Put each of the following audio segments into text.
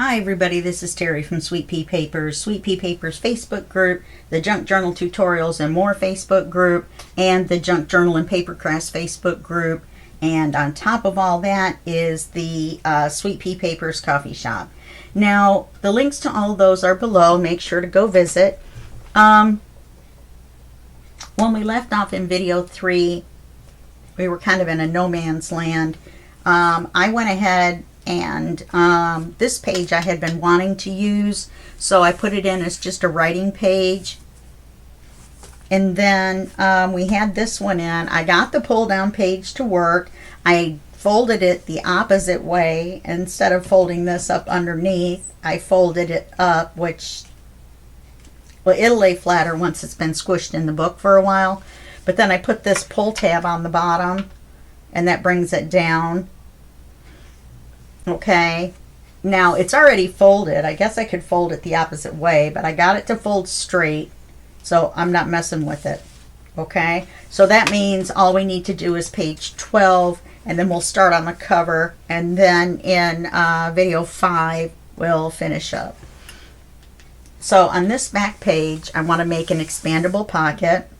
Hi everybody, this is Terry from Sweet Pea Papers, Sweet Pea Papers Facebook group, the Junk Journal Tutorials and More Facebook group, and the Junk Journal and Paper Crafts Facebook group. And on top of all that is the Sweet Pea Papers coffee shop. Now, the links to all of those are below. Make sure to go visit. When we left off in video 3, we were kind of in a no man's land. I went ahead and this page I had been wanting to use, so I put it in as just a writing page. And then we had this one in. I got the pull down page to work. I folded it the opposite way. Instead of folding this up underneath, I folded it up, which, well, it'll lay flatter once it's been squished in the book for a while. But then I put this pull tab on the bottom, and that brings it down. Okay, now it's already folded. I guess I could fold it the opposite way, but I got it to fold straight, so I'm not messing with it. Okay, so that means all we need to do is page 12, and then we'll start on the cover, and then in video 5 we'll finish up. So on this back page, I want to make an expandable pocket.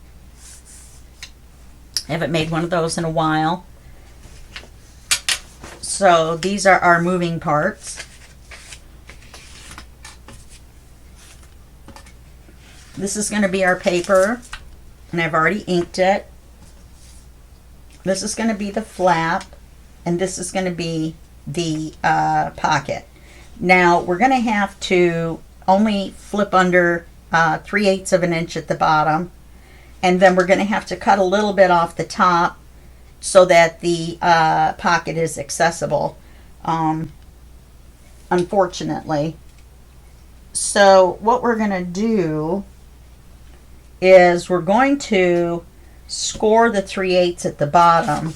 I haven't made one of those in a while. So these are our moving parts. This is going to be our paper, and I've already inked it. This is going to be the flap, and this is going to be the pocket. Now we're going to have to only flip under 3/8 of an inch at the bottom, and then we're going to have to cut a little bit off the top so that the pocket is accessible, unfortunately. So what we're going to do is we're going to score the 3/8 at the bottom.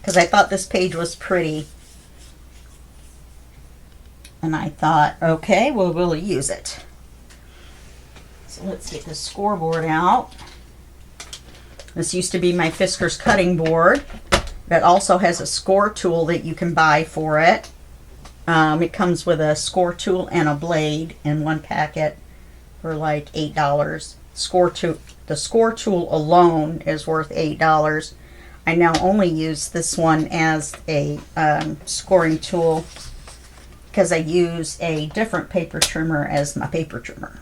Because I thought this page was pretty. And I thought, okay, well, we'll use it. So let's get the scoreboard out. This used to be my Fisker's cutting board. That also has a score tool that you can buy for it. It comes with a score tool and a blade in one packet for like $8. The score tool alone is worth $8. I now only use this one as a scoring tool because I use a different paper trimmer as my paper trimmer.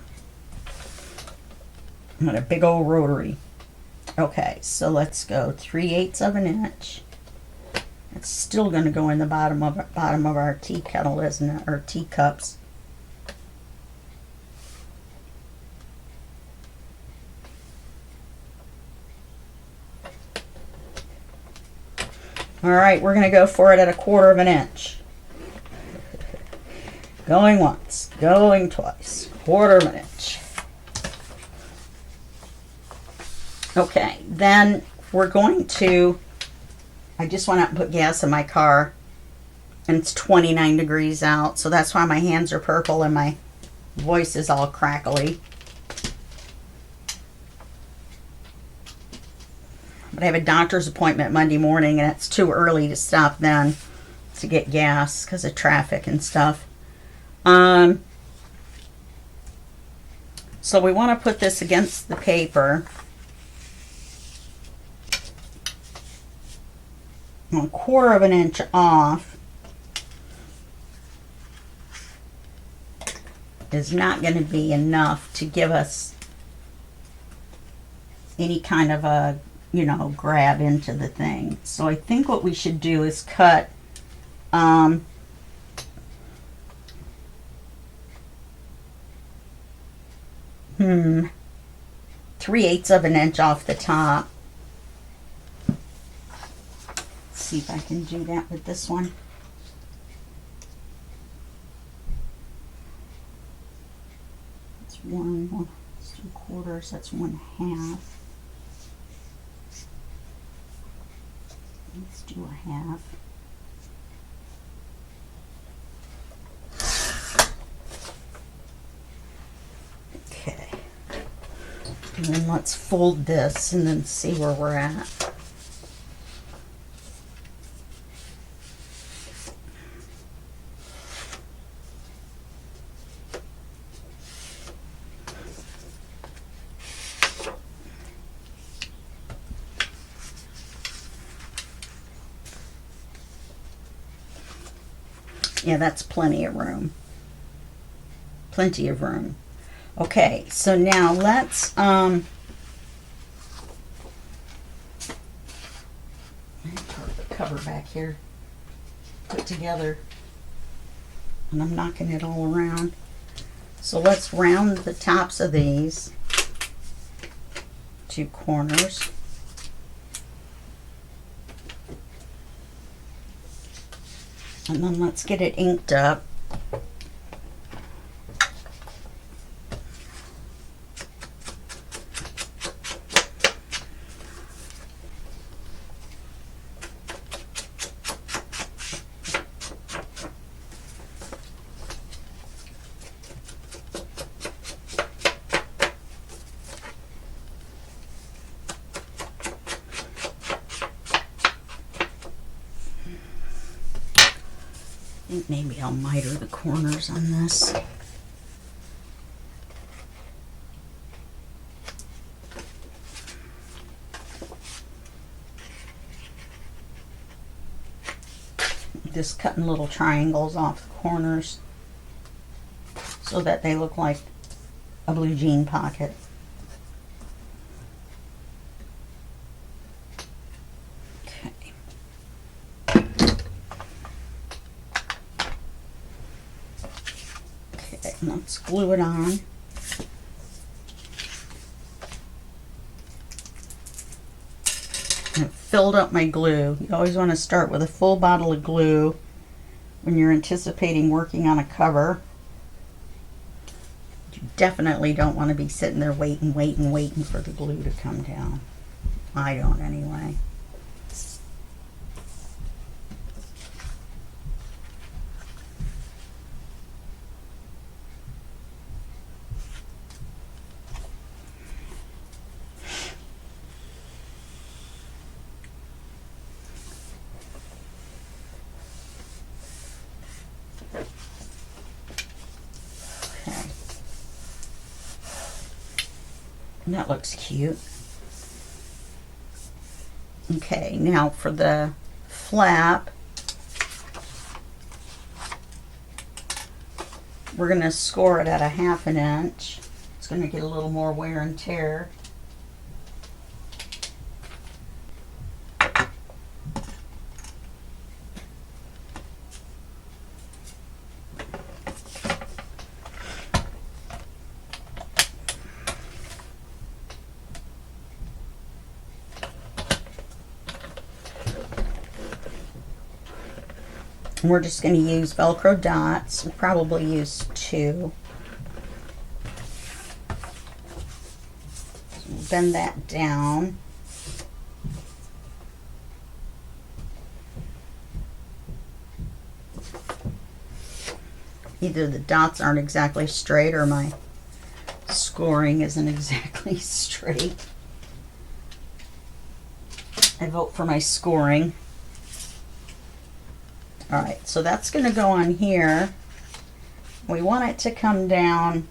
And a big old rotary. Okay, so let's go 3/8 of an inch. It's still going to go in the bottom of our tea kettle, isn't it? Or teacups. All right, we're going to go for it at 1/4 of an inch. Going once, going twice, 1/4 of an inch. Okay, then we're going to, I just went out and put gas in my car, and it's 29 degrees out, so that's why my hands are purple and my voice is all crackly. But I have a doctor's appointment Monday morning, and it's too early to stop then to get gas because of traffic and stuff. So we want to put this against the paper. 1/4 of an inch off is not going to be enough to give us any kind of a, you know, grab into the thing. So I think what we should do is cut 3/8 of an inch off the top. See if I can do that with this one. That's 3/4, that's 1/2. Let's do 1/2. Okay. And then let's fold this and then see where we're at. Yeah, that's plenty of room. Plenty of room. Okay, so now let's put the cover back here, put together, and I'm knocking it all around. So let's round the tops of these two corners. And then let's get it inked up. I think maybe I'll miter the corners on this. Just cutting little triangles off the corners so that they look like a blue jean pocket. Let's glue it on. I've filled up my glue. You always want to start with a full bottle of glue when you're anticipating working on a cover. You definitely don't want to be sitting there waiting for the glue to come down. I don't anyway. That looks cute. Okay, now for the flap, we're going to score it at 1/2 inch. It's going to get a little more wear and tear. And we're just going to use Velcro dots. We'll probably use 2. So we'll bend that down. Either the dots aren't exactly straight or my scoring isn't exactly straight. I vote for my scoring. All right, so that's going to go on here. We want it to come down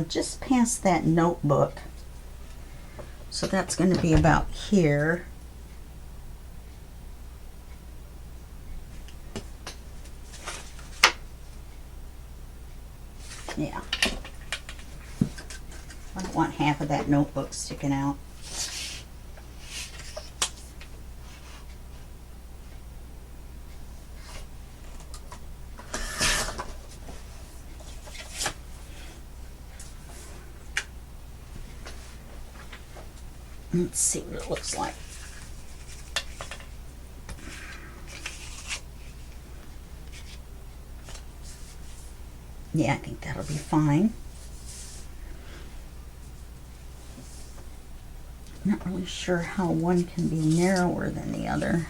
just past that notebook. So that's going to be about here. Yeah. I don't want half of that notebook sticking out. Let's see what it looks like. Yeah, I think that'll be fine. I'm not really sure how one can be narrower than the other.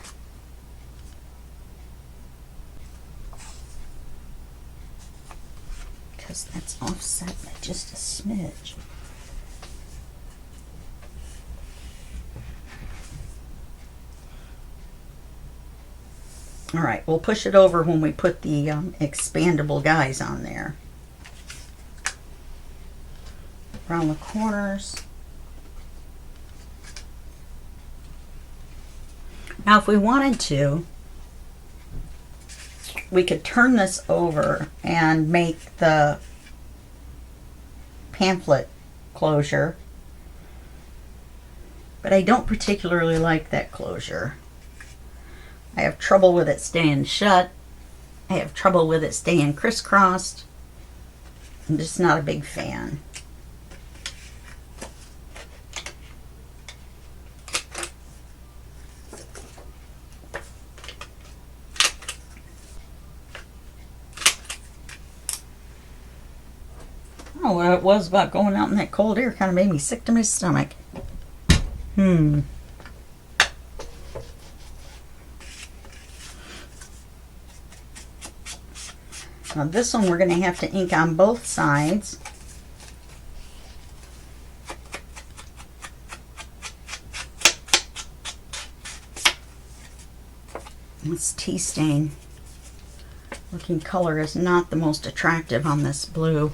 Because that's offset by just a smidge. All right, we'll push it over when we put the expandable guys on there. around the corners. Now if we wanted to, we could turn this over and make the pamphlet closure, but I don't particularly like that closure. I have trouble with it staying shut. I have trouble with it staying crisscrossed. I'm just not a big fan. Oh, what it was about going out in that cold air kind of made me sick to my stomach. Now this one we're going to have to ink on both sides. This tea stain looking color is not the most attractive on this blue.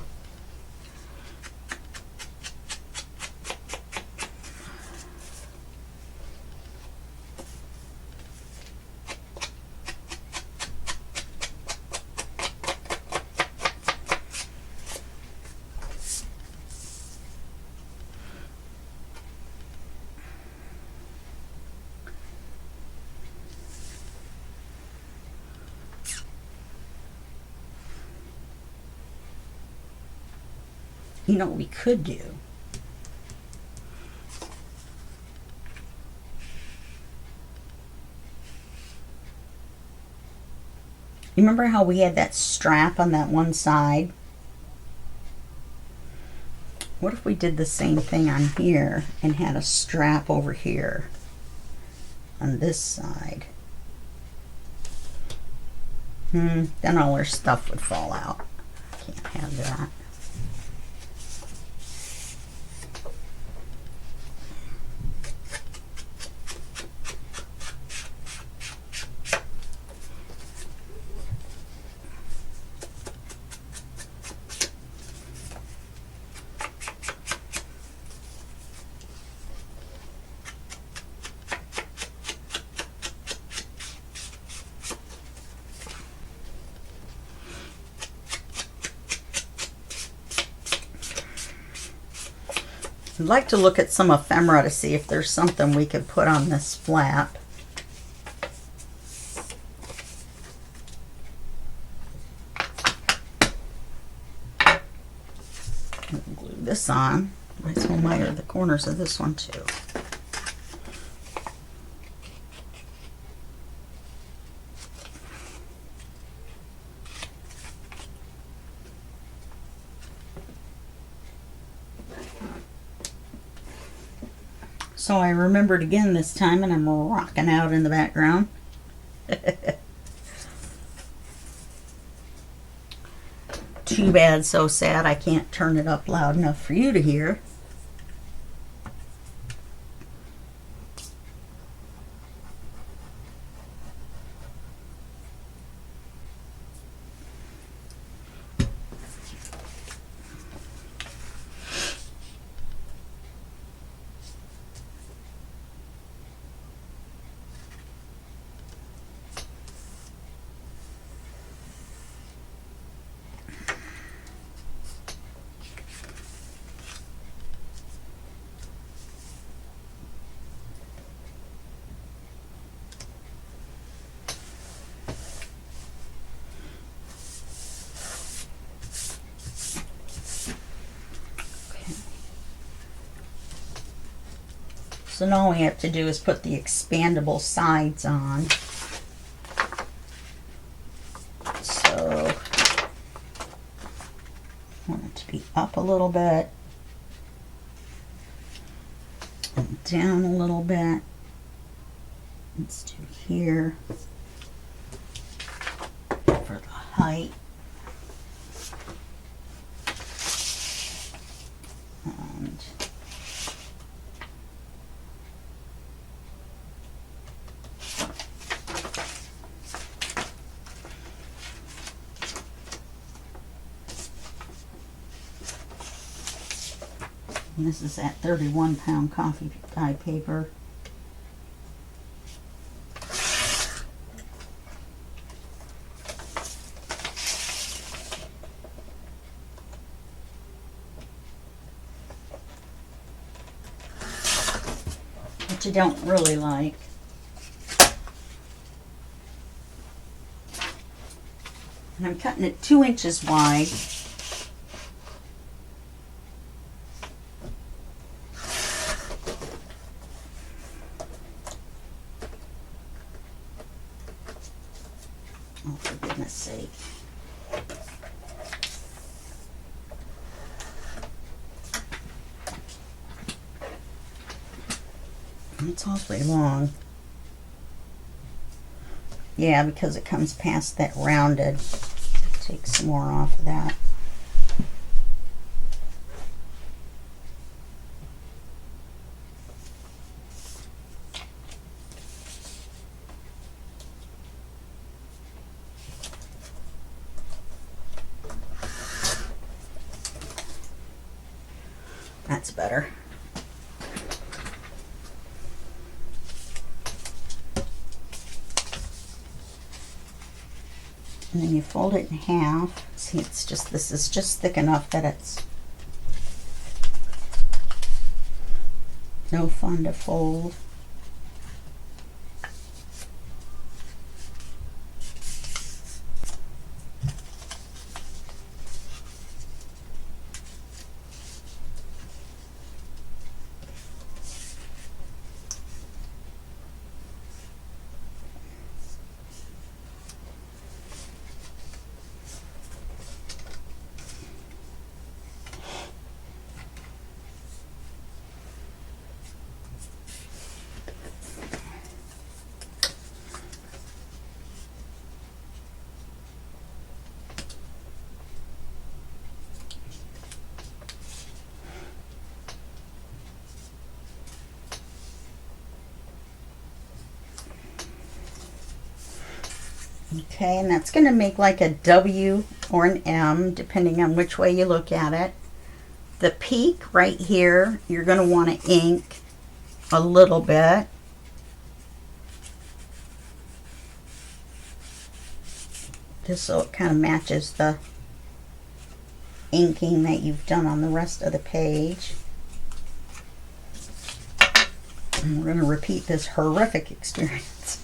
You know what we could do? You remember how we had that strap on that one side? What if we did the same thing on here and had a strap over here on this side? Then all our stuff would fall out. Can't have that. I'd like to look at some ephemera to see if there's something we could put on this flap. Glue this on. Might as well miter the corners of this one too. So I remembered again this time, and I'm rocking out in the background. Too bad, so sad I can't turn it up loud enough for you to hear. So now all we have to do is put the expandable sides on. So I want it to be up a little bit and down a little bit. Let's do here for the height. And And this is that 31-pound coffee dye paper. Which I don't really like. And I'm cutting it 2 inches wide. Oh, for goodness sake. It's awfully long. Yeah, because it comes past that rounded. Take some more off of that. That's better. And then you fold it in half. See, it's just, this is just thick enough that it's no fun to fold. Okay, and that's going to make like a W or an M, depending on which way you look at it. The peak right here, you're going to want to ink a little bit. Just so it kind of matches the inking that you've done on the rest of the page. And we're going to repeat this horrific experience.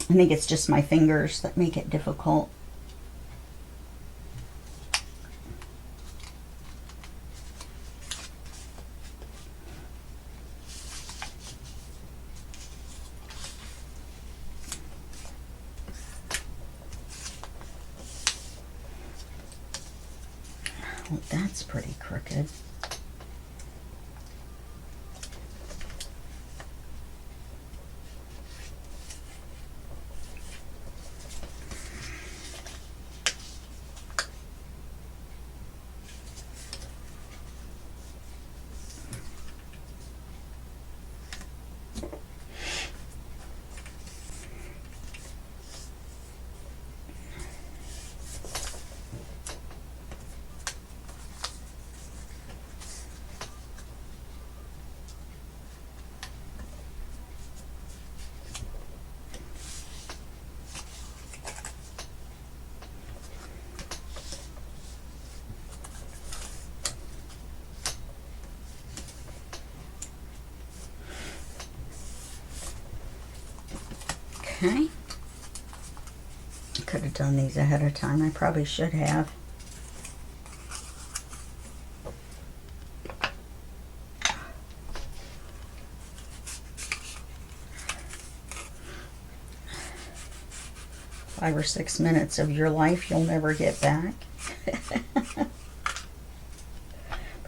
I think it's just my fingers that make it difficult. Well, that's pretty crooked. Okay. I could have done these ahead of time. I probably should have. Five or 6 minutes of your life you'll never get back. But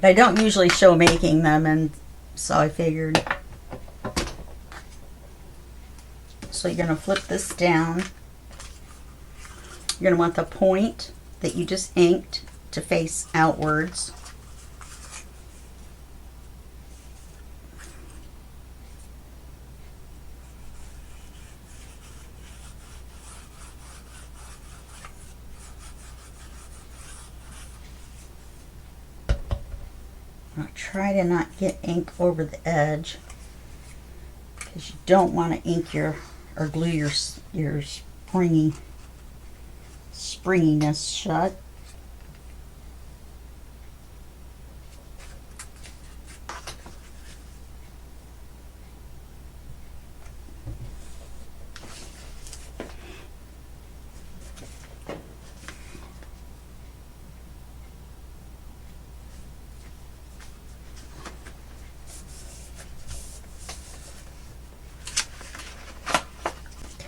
I don't usually show making them, and so I figured. So you're going to flip this down. You're going to want the point that you just inked to face outwards. Now try to not get ink over the edge, because you don't want to ink your or glue your springiness shut.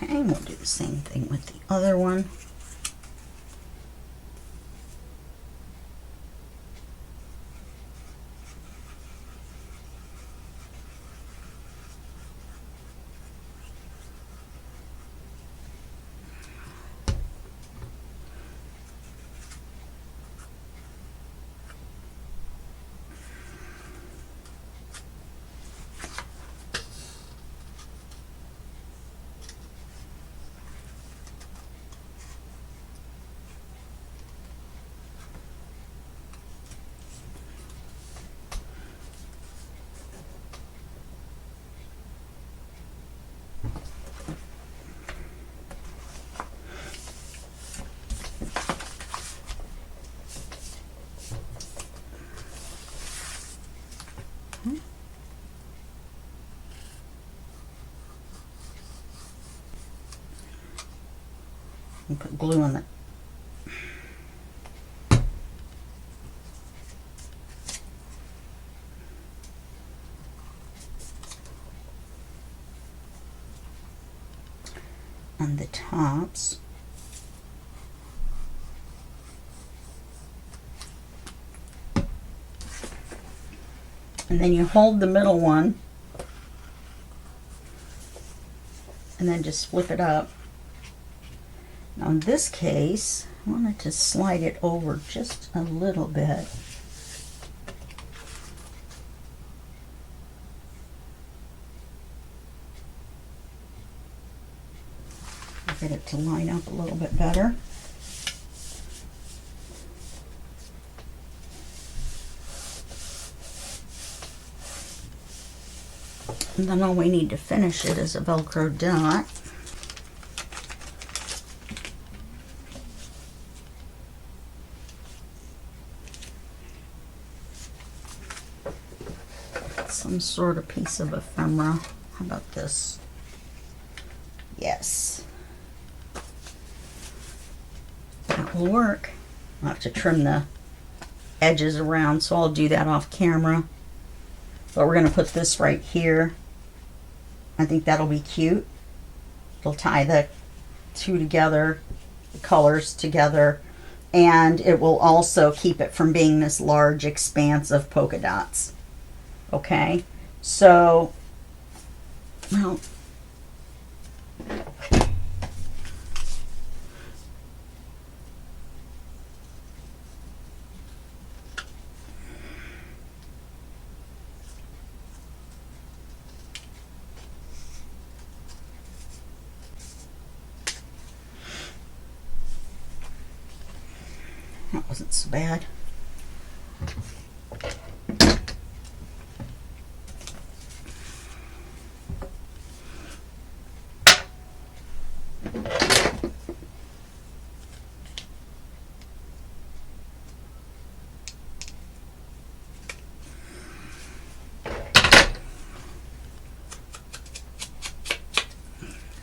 Okay, we'll do the same thing with the other one. And put glue on it. On the tops. And then you hold the middle one and then just flip it up. Now in this case, I wanted to slide it over just a little bit. Get it to line up a little bit better. And then all we need to finish it is a Velcro dot. Some sort of piece of ephemera. How about this? Yes. That will work. I'll have to trim the edges around, so I'll do that off camera. But we're going to put this right here. I think that'll be cute. It'll tie the two together, the colors together, and it will also keep it from being this large expanse of polka dots. Okay, so, well, that wasn't so bad.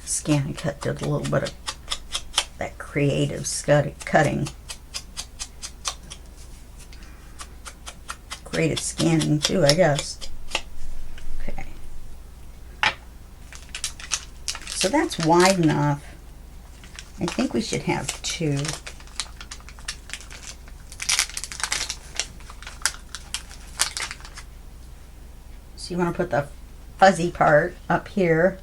Scan and Cut did a little bit of that creative cutting. Creative scanning too, I guess. Okay. So that's wide enough. I think we should have two. So you want to put the fuzzy part up here.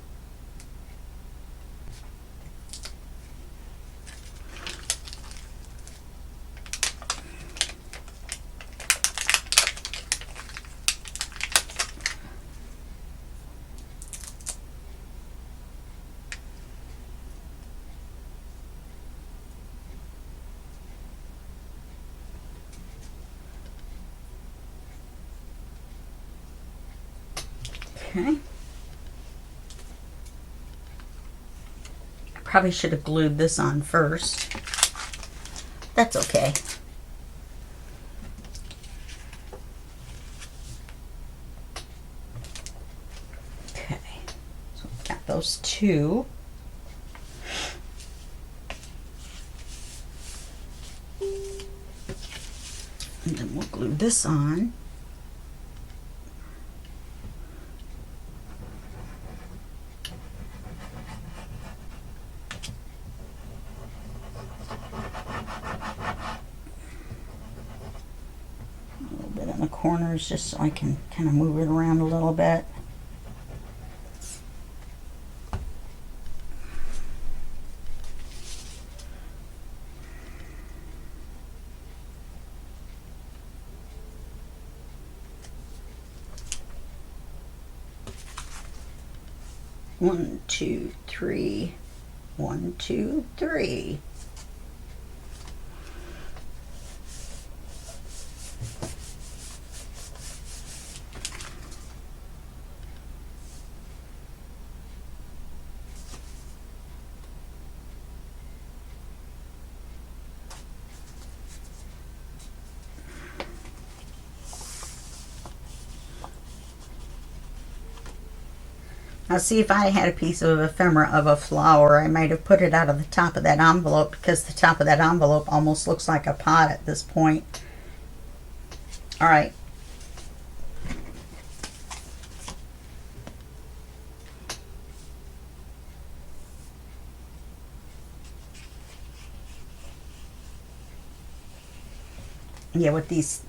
Okay. Probably should have glued this on first. That's okay. Okay, so we've got those two. And then we'll glue this on. Corners just so I can kind of move it around a little bit. One, two, three. 1, 2, 3. Now see, if I had a piece of ephemera of a flower, I might have put it out of the top of that envelope, because the top of that envelope almost looks like a pot at this point. All right. Yeah, with these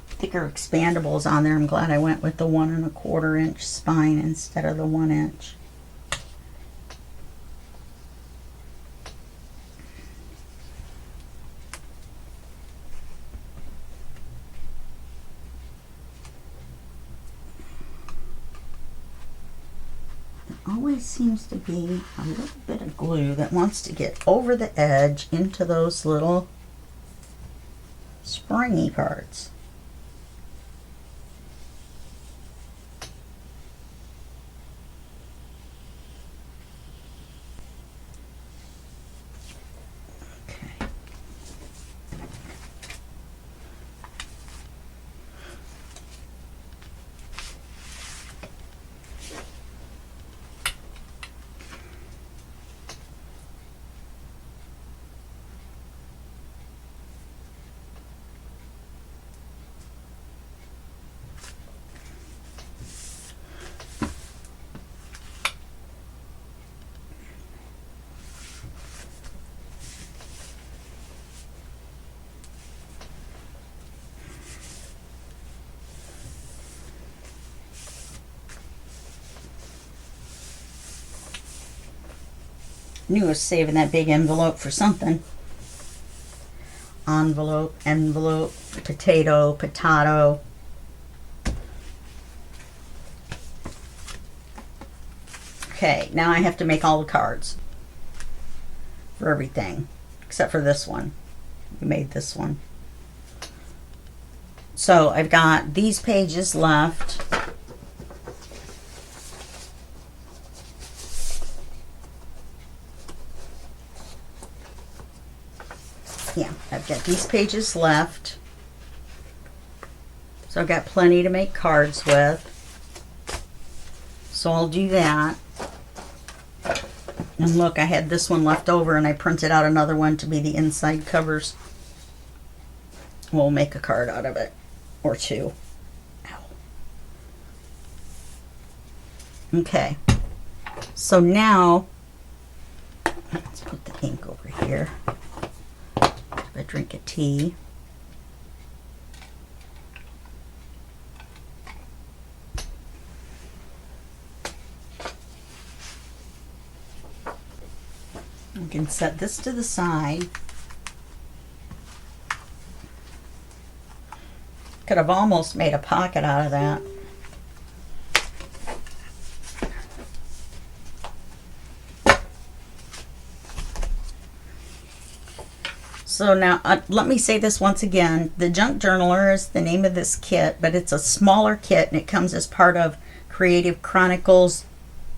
thicker expandables on there, I'm glad I went with the 1 1/4 inch spine instead of the 1 inch. There always seems to be a little bit of glue that wants to get over the edge into those little springy parts. Knew I was saving that big envelope for something. Envelope, envelope, potato, potato. Okay, now I have to make all the cards for everything, except for this one. We made this one. So I've got these pages left. Yeah, I've got these pages left. So I've got plenty to make cards with. So I'll do that. And look, I had this one left over and I printed out another one to be the inside covers. We'll make a card out of it. Or two. Ow. Okay. So now, let's put the ink over here. A drink of tea. We can set this to the side. Could have almost made a pocket out of that. So now, let me say this once again. The Junk Journaler is the name of this kit, but it's a smaller kit, and it comes as part of Creative Chronicles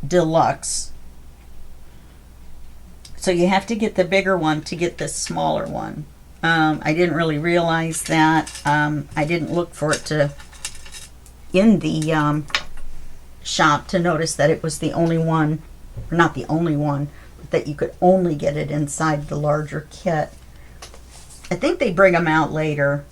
Deluxe. So you have to get the bigger one to get this smaller one. I didn't really realize that. I didn't look for it to in the shop to notice that it was the only one, or not the only one, but that you could only get it inside the larger kit. I think they bring them out later.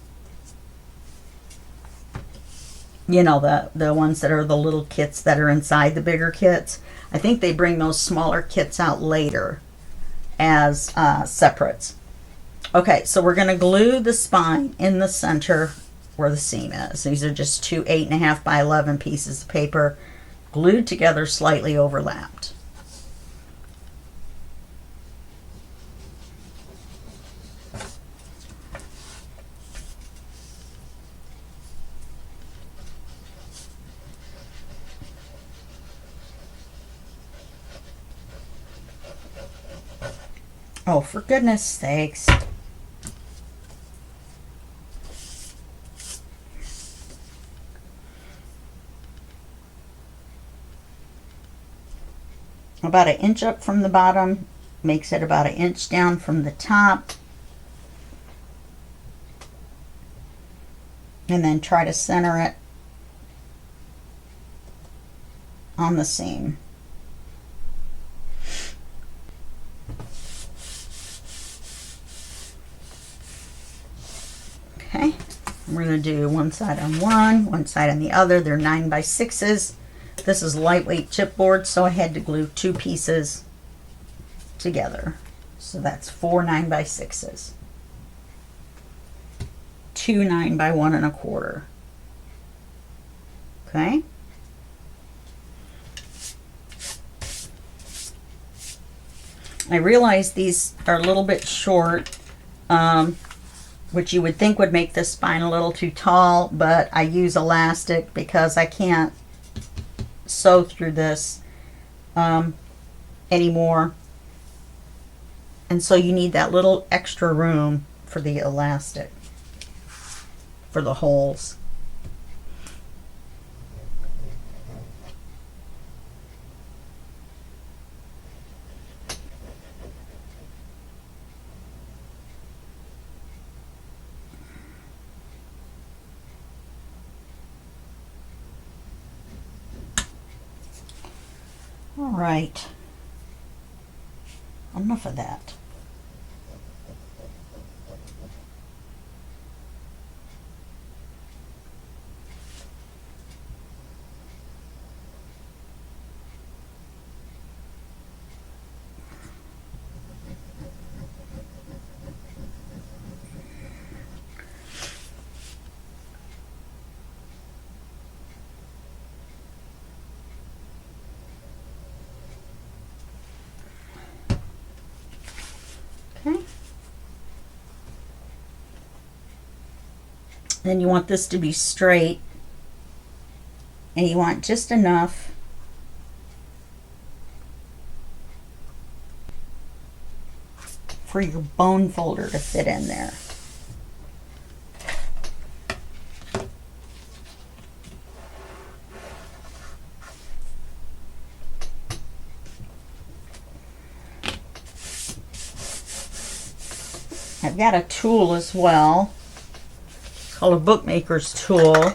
You know, the ones that are the little kits that are inside the bigger kits. I think they bring those smaller kits out later as separates. Okay, so we're going to glue the spine in the center where the seam is. These are just two 8.5 by 11 pieces of paper glued together, slightly overlapped. Oh, for goodness sakes. About 1 inch up from the bottom makes it about 1 inch down from the top. And then try to center it on the seam. Okay, we're going to do one side on one side on the other. They're 9 by 6s. This is lightweight chipboard, so I had to glue 2 pieces together. So that's 4 9 by 6s. 2 9 by 1 1/4. Okay. I realize these are a little bit short, which you would think would make this spine a little too tall, but I use elastic because I can't sew through this anymore. And so you need that little extra room for the elastic, for the holes. All right, enough of that. Okay. Then you want this to be straight, and you want just enough for your bone folder to fit in there. I've got a tool as well called a bookmaker's tool.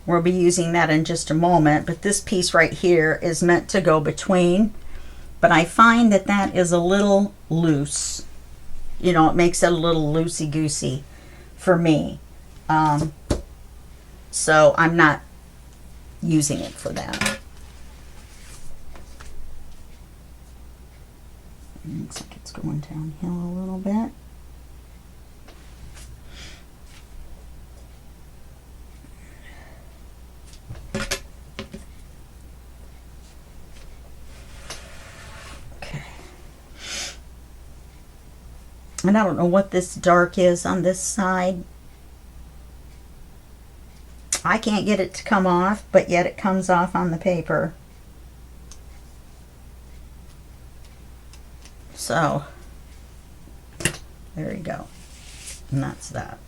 We'll be using that in just a moment, but this piece right here is meant to go between, but I find that that is a little loose. You know, it makes it a little loosey-goosey for me. So I'm not using it for that. Looks like it's going downhill a little bit. Okay. And I don't know what this dark is on this side. I can't get it to come off, but yet it comes off on the paper. So, there you go. And that's that.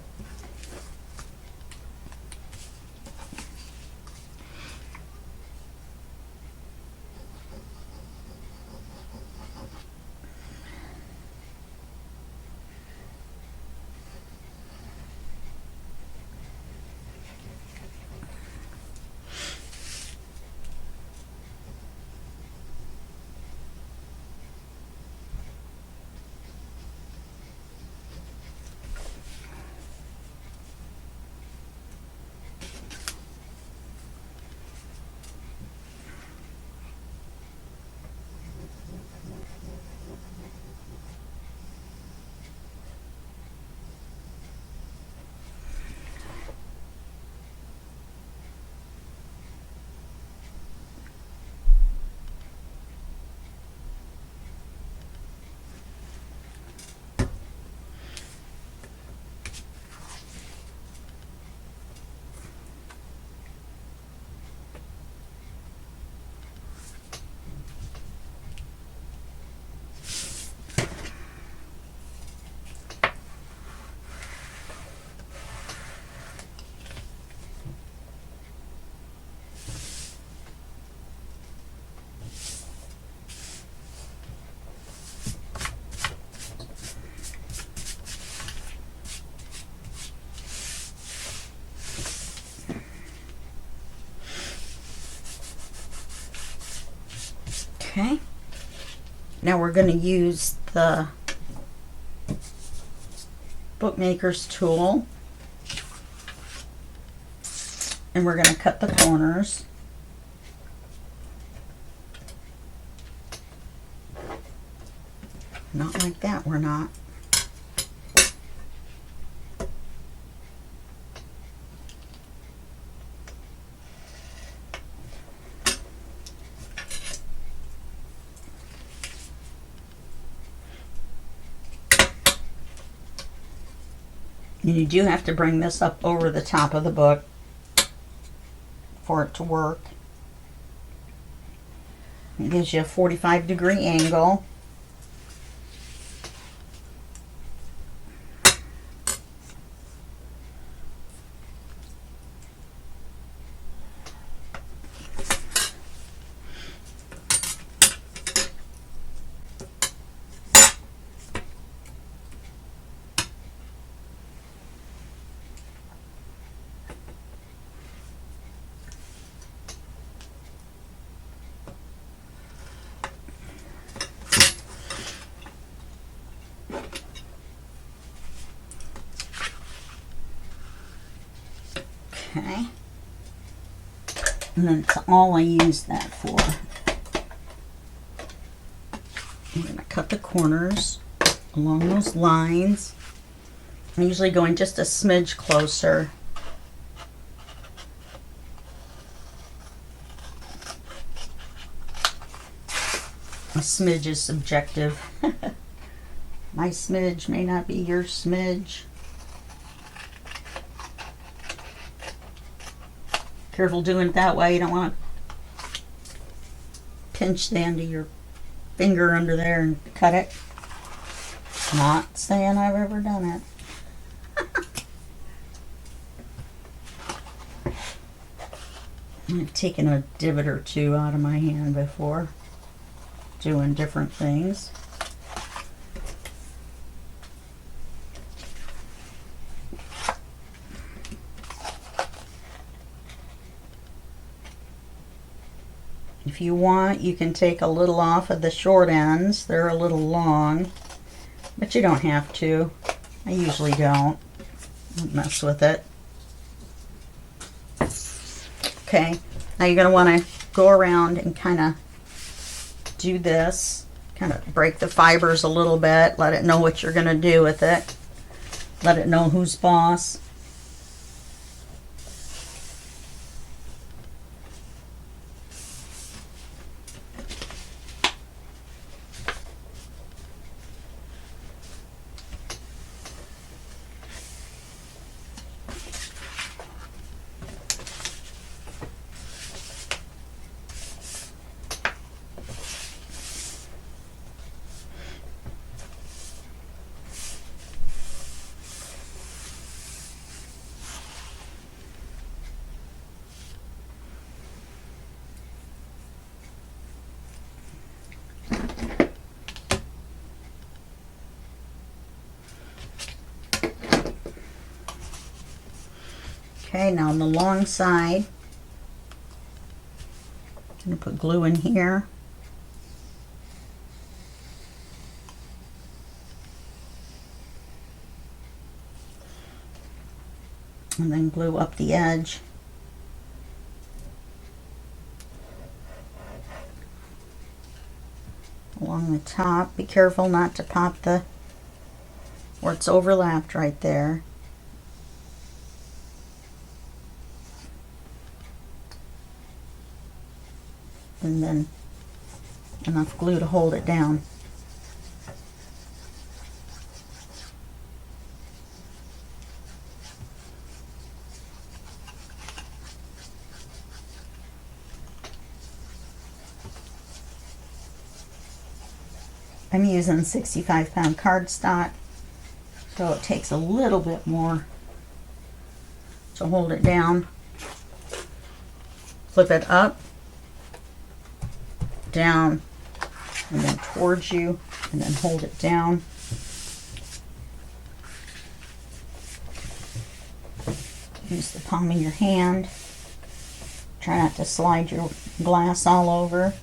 Okay. Now we're going to use the bookmaker's tool, and we're going to cut the corners. Not like that, we're not. And you do have to bring this up over the top of the book for it to work. It gives you a 45-degree angle. Okay, and that's all I use that for. I'm going to cut the corners along those lines. I'm usually going just a smidge closer. A smidge is subjective. My smidge may not be your smidge. Careful doing it that way. You don't want to pinch the end of your finger under there and cut it. Not saying I've ever done it. I've taken a divot or two out of my hand before doing different things. If you want, you can take a little off of the short ends. They're a little long, but you don't have to. I usually don't mess with it. Okay, now you're going to want to go around and kind of do this. Kind of break the fibers a little bit. Let it know what you're going to do with it. Let it know who's boss. Okay, now on the long side, I'm going to put glue in here. And then glue up the edge. Along the top. Be careful not to pop the where it's overlapped right there. And then enough glue to hold it down. I'm using 65-pound cardstock, so it takes a little bit more to hold it down. Flip it up, down, and then towards you, and then hold it down. Use the palm of your hand. Try not to slide your glass all over.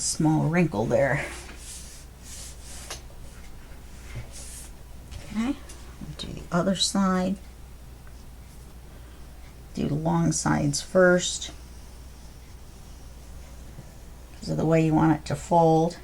small wrinkle there. Okay, do the other side. Do the long sides first because of the way you want it to fold.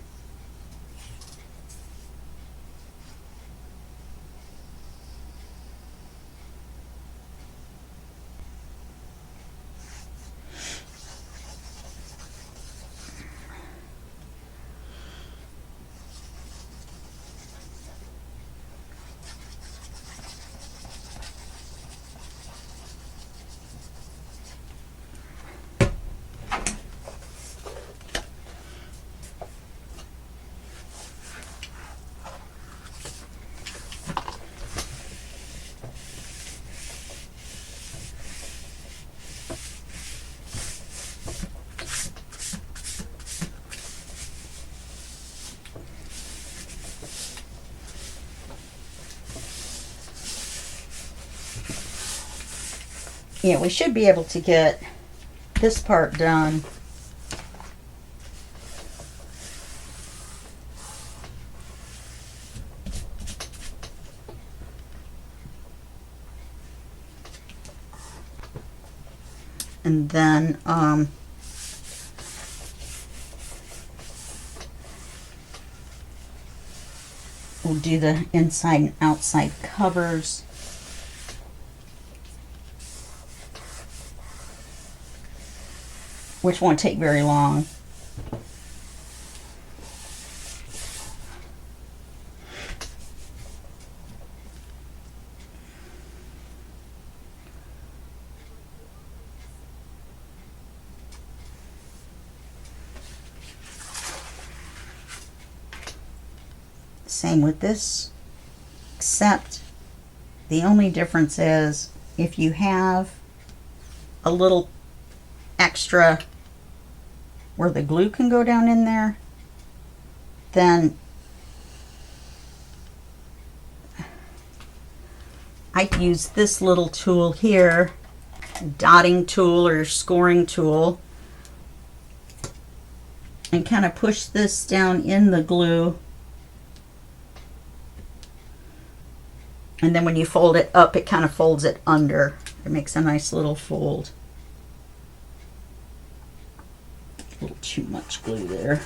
Yeah, we should be able to get this part done and then we'll do the inside and outside covers. Which won't take very long. Same with this, except the only difference is if you have a little extra where the glue can go down in there, then I use this little tool here, dotting tool or scoring tool, and kind of push this down in the glue, and then when you fold it up, it kind of folds it under. It makes a nice little fold. A little too much glue there.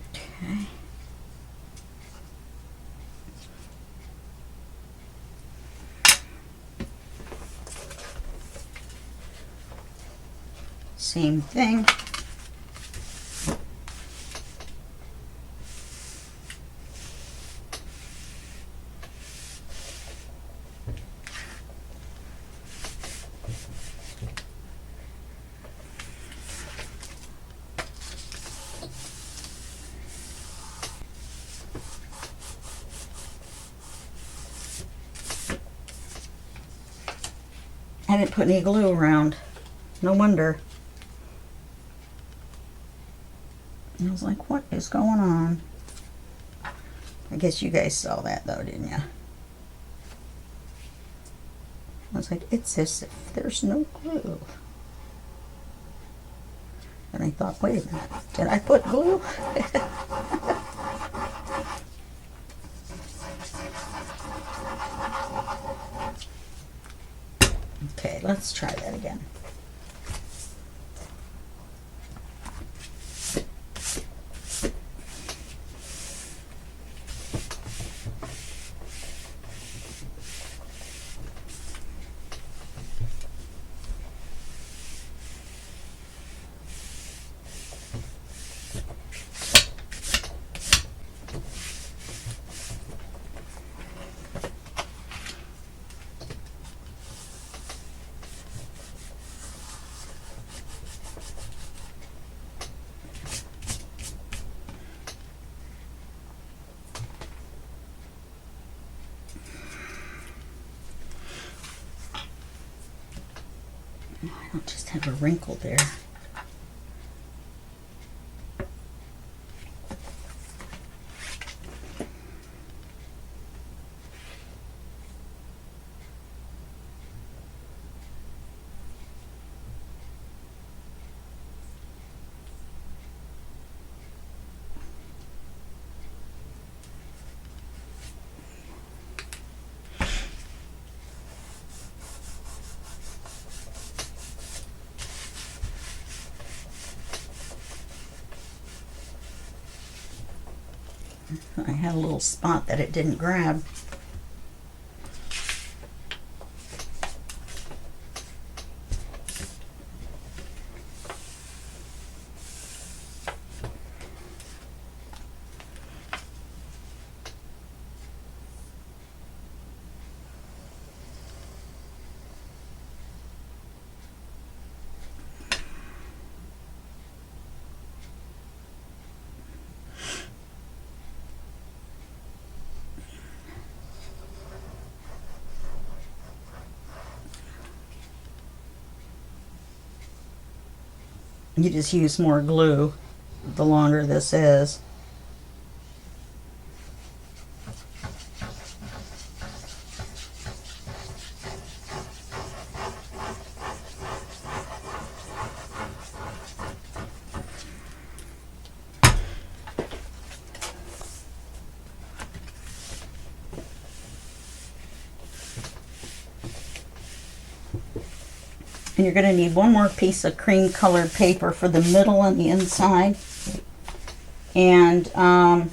Okay. Same thing. I didn't put any glue around. No wonder. And I was like, what is going on? I guess you guys saw that though, didn't you? I was like, it's as if there's no glue. And I thought, wait a minute, did I put glue? Okay, let's try that again. I don't just have a wrinkle there. I had a little spot that it didn't grab. You just use more glue the longer this is. And you're going to need one more piece of cream colored paper for the middle and the inside. And they're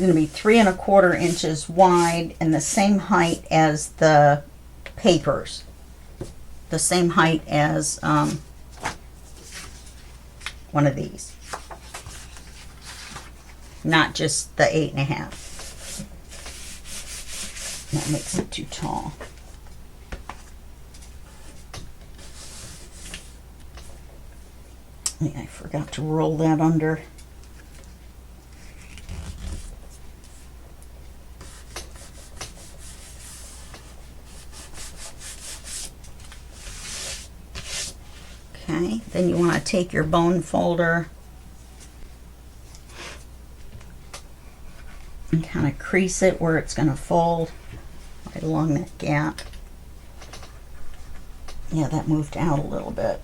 going to be 3 1/4 inches wide and the same height as the papers. The same height as one of these. Not just the 8 1/2. That makes it too tall. I forgot to roll that under. Okay, then you want to take your bone folder and kind of crease it where it's going to fold right along that gap. Yeah, that moved out a little bit.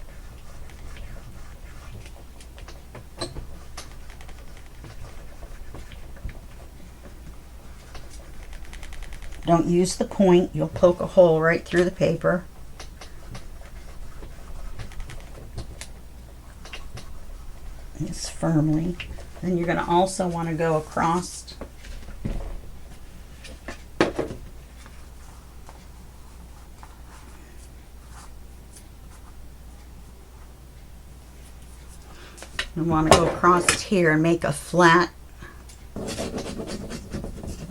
Don't use the point, you'll poke a hole right through the paper. Just firmly. Then you're going to also want to go across you want to go across here and make a flat,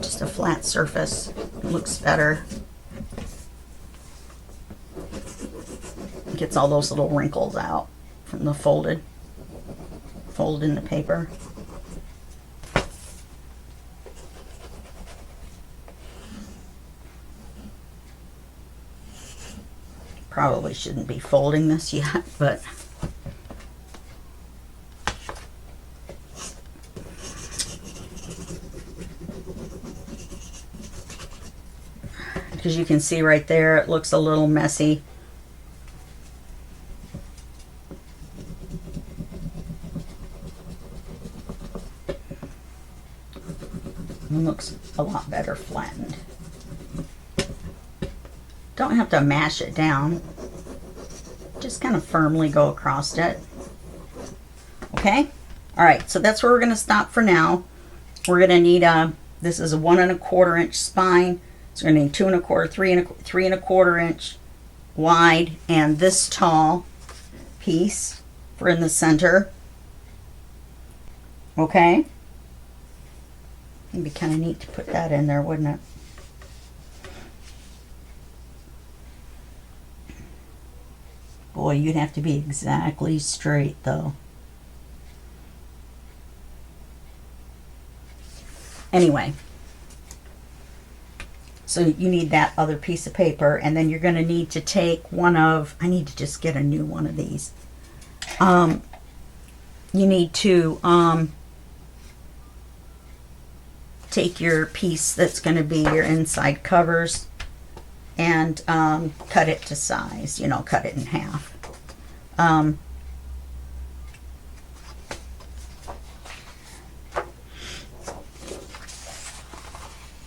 just a flat surface. It looks better. It gets all those little wrinkles out from the fold in the paper. Probably shouldn't be folding this yet, but because you can see right there it looks a little messy. It looks a lot better flattened. Don't have to mash it down. Just kind of firmly go across it. Okay? Alright, so that's where we're going to stop for now. We're going to need this is a 1 1/4 inch spine. So we're going to need 2 1/4, 3 1/4 inch wide, and this tall piece for in the center. Okay? It'd be kind of neat to put that in there, wouldn't it? Boy, you'd have to be exactly straight though. Anyway, so you need that other piece of paper, and then you're going to need to take I need to just get a new one of these. You need to take your piece that's going to be your inside covers and cut it to size, cut it in half.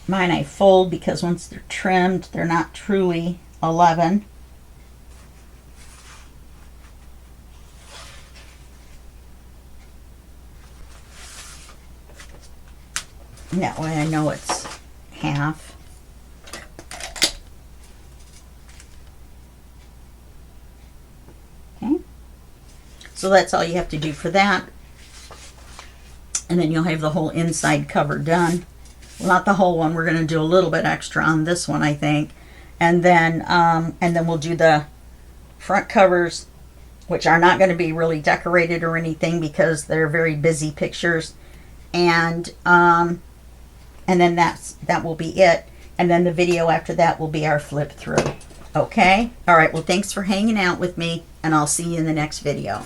Mine I fold because once they're trimmed, they're not truly 11. That way I know it's half. Okay. So that's all you have to do for that. And then you'll have the whole inside cover done. Well, not the whole one. We're going to do a little bit extra on this one, I think. And then we'll do the front covers, which are not going to be really decorated or anything because they're very busy pictures. And then that will be it. And then the video after that will be our flip through. Okay? All right. Well, thanks for hanging out with me, and I'll see you in the next video.